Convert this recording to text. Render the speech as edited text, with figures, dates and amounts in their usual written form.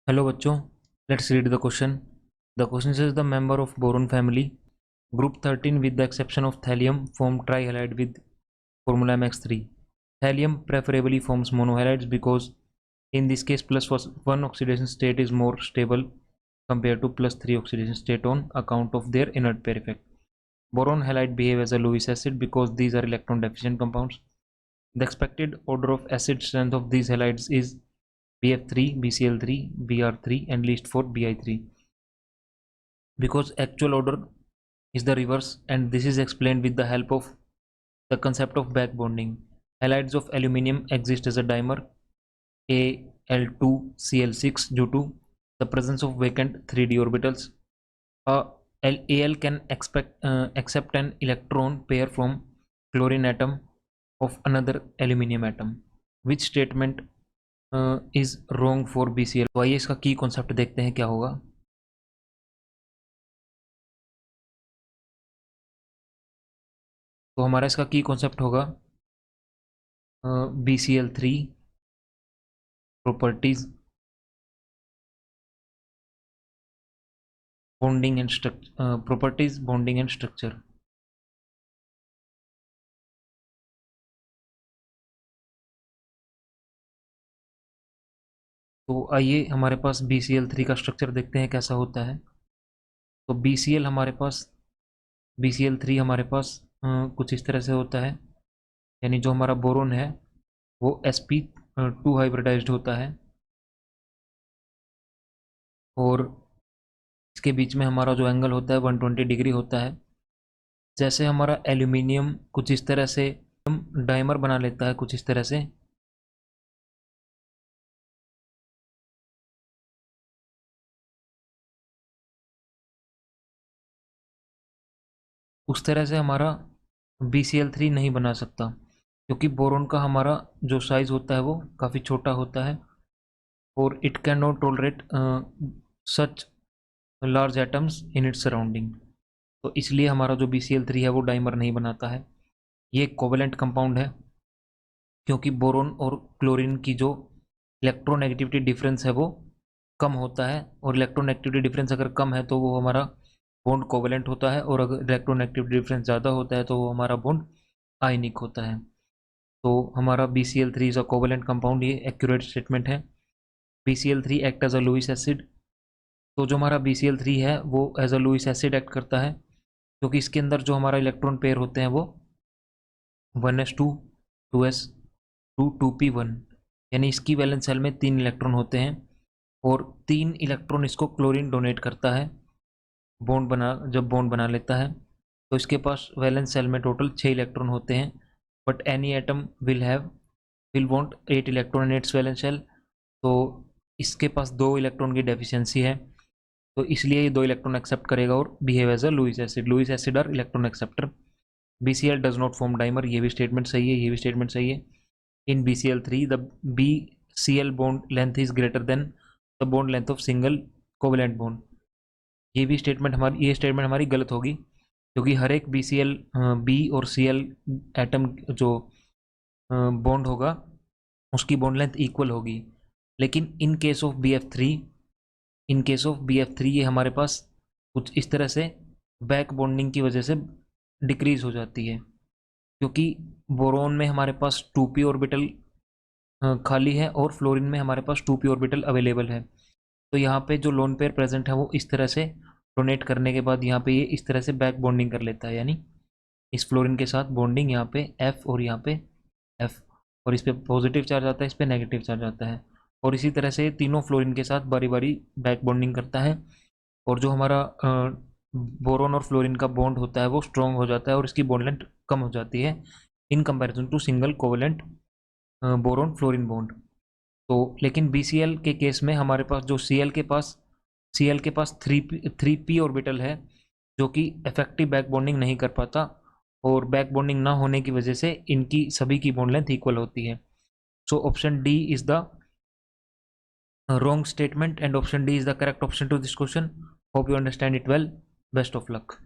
Hello बच्चों, let's read the question. The question says the member of boron family, group 13 with the exception of thallium form trihalide with formula MX3. Thallium preferably forms monohalides because in this case +1 oxidation state is more stable compared to +3 oxidation state on account of their inert pair effect. Boron halide behave as a Lewis acid because these are electron deficient compounds. The expected order of acid strength of these halides is BF3, BCl3, Br3 and least for Bi3, because actual order is the reverse, and this is explained with the help of the concept of back bonding. Halides of aluminium exist as a dimer Al2Cl6 due to the presence of vacant 3d orbitals. Al can accept an electron pair from chlorine atom of another aluminium atom. Which statement is wrong for BCl? तो आइए इसका की concept देखते हैं क्या होगा. तो हमारा इसका की कॉन्सेप्ट होगा BCl3 properties, bonding and structure, properties bonding and structure. तो आइए हमारे पास BCl3 का स्ट्रक्चर देखते हैं कैसा होता है. तो BCl3 हमारे पास कुछ इस तरह से होता है, यानी जो हमारा बोरोन है वो sp2 हाइब्रिडाइज्ड होता है और इसके बीच में हमारा जो एंगल होता है 120 डिग्री होता है. जैसे हमारा एल्यूमिनियम कुछ इस तरह से डाइमर बना लेता है, कुछ इस तरह से, उस तरह से हमारा BCl3 नहीं बना सकता, क्योंकि बोरोन का हमारा जो साइज होता है वो काफ़ी छोटा होता है और it can not tolerate such large atoms in its surrounding. तो इसलिए हमारा जो BCl3 है वो डाइमर नहीं बनाता है. ये कोवेलेंट कंपाउंड है क्योंकि बोरोन और क्लोरीन की जो इलेक्ट्रोनेगेटिविटी डिफरेंस है वो कम होता है, और इलेक्ट्रोनेगेटिविटी डिफरेंस अगर कम है तो वो हमारा बॉन्ड कोवेलेंट होता है, और अगर इलेक्ट्रोनेगेटिविटी डिफरेंस ज़्यादा होता है तो वो हमारा बॉन्ड आयनिक होता है. तो हमारा BCl3 is a covalent compound, ये एक्यूरेट स्टेटमेंट है. BCl3 act as a Lewis acid. तो जो हमारा BCl3 है वो as a Lewis acid act करता है क्योंकि इसके अंदर जो हमारा इलेक्ट्रॉन पेयर होते हैं वो 1s2 2s2 2p1, यानी इसकी वैलेंस सेल में 3 इलेक्ट्रॉन होते हैं और 3 इलेक्ट्रॉन इसको क्लोरीन डोनेट करता है जब बॉन्ड बना लेता है. तो इसके पास वैलेंस सेल में टोटल 6 इलेक्ट्रॉन होते हैं, but any atom will want 8 electron in its valence shell. तो इसके पास 2 इलेक्ट्रॉन की डेफिशिएंसी है, तो इसलिए ये 2 इलेक्ट्रॉन एक्सेप्ट करेगा और behave as a Lewis acid. Lewis acid are electron acceptor. BCl does not form dimer, ये भी स्टेटमेंट सही है, ये भी स्टेटमेंट सही है. इन BCl3 the BCl bond length is greater than the bond length of single covalent bond. ये statement हमारी गलत होगी क्योंकि हर एक BCl B और Cl एटम जो बॉन्ड होगा उसकी बॉन्ड लेंथ इक्वल होगी. लेकिन इन केस ऑफ BF3 ये हमारे पास कुछ इस तरह से बैक बॉन्डिंग की वजह से डिक्रीज हो जाती है, क्योंकि बोरोन में हमारे पास 2p ऑर्बिटल खाली है और फ्लोरीन में हमारे पास 2p ऑर्बिटल अवेलेबल है. तो यहाँ पे जो लोन पेयर प्रेजेंट है वो इस तरह से डोनेट करने के बाद यहाँ पे ये इस तरह से बैक बॉन्डिंग कर लेता है, यानी इस फ्लोरीन के साथ बॉन्डिंग यहाँ पे F और यहाँ पे F, और इस पे पॉजिटिव चार्ज आता है, इस पे नेगेटिव चार्ज आता है, और इसी तरह से तीनों फ्लोरीन के साथ बारी बारी बैक बॉन्डिंग करता है. और जो हमारा बोरोन और फ्लोरीन का बॉन्ड होता है वो स्ट्रॉन्ग हो जाता है और इसकी बॉन्ड लेंथ कम हो जाती है in comparison to single covalent boron fluorine bond. तो लेकिन BCl के केस में हमारे पास जो Cl के पास 3p ऑर्बिटल है जो कि इफेक्टिव बैक बॉन्डिंग नहीं कर पाता, और बैक बॉन्डिंग ना होने की वजह से इनकी सभी की बॉन्ड लेंथ इक्वल होती है. So option D is the wrong statement and option D is the correct option to this question. Hope you understand it well. Best of luck.